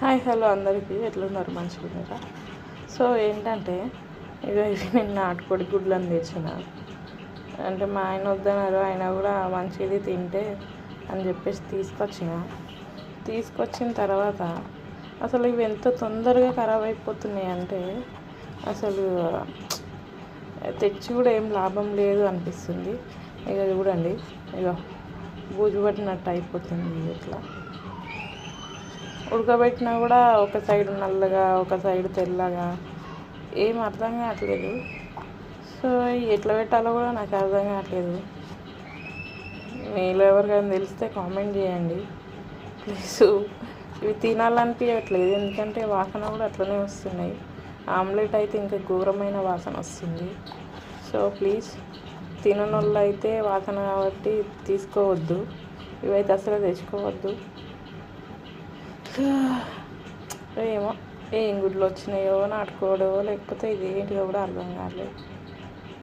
Hi hello అందరికీ ఎట్లున్నారు మంచిగున్నారా? So ఏంటంటే ఇవి నేను నాటుకోడి గుడ్లను తెచ్చిన. అంటే మా ఆయన వద్దన్నారు, ఆయన కూడా మంచిది తింటే అని చెప్పేసి తీసుకొచ్చిన తర్వాత అసలు ఇవి ఎంత తొందరగా ఖరాబ్ అయిపోతున్నాయి అంటే అసలు తెచ్చి కూడా ఏం లాభం లేదు అనిపిస్తుంది. ఇక చూడండి, ఇక బూజు పట్టినట్టు అయిపోతుంది. ఇట్లా ఉడకబెట్టినా కూడా ఒక సైడ్ నల్లగా ఒక సైడ్ తెల్లగా ఏం అర్థం కావట్లేదు. సో ఎట్లా పెట్టాలో కూడా నాకు అర్థం కావట్లేదు. మీలో ఎవరికైనా తెలిస్తే కామెంట్ చేయండి ప్లీజ్. ఇవి తినాలనిపించట్లేదు, ఎందుకంటే వాసన కూడా అట్లనే వస్తున్నాయి. ఆమ్లెట్ అయితే ఇంకా ఘోరమైన వాసన వస్తుంది. సో ప్లీజ్, తిననోళ్ళు అయితే వాసన కాబట్టి తీసుకోవద్దు, ఇవైతే అసలు తెచ్చుకోవద్దు. ఏమో ఏం గుడ్లు వచ్చినాయో నాటుకోడో లేకపోతే ఇది ఏంటిదో కూడా అర్థం కాలేదు.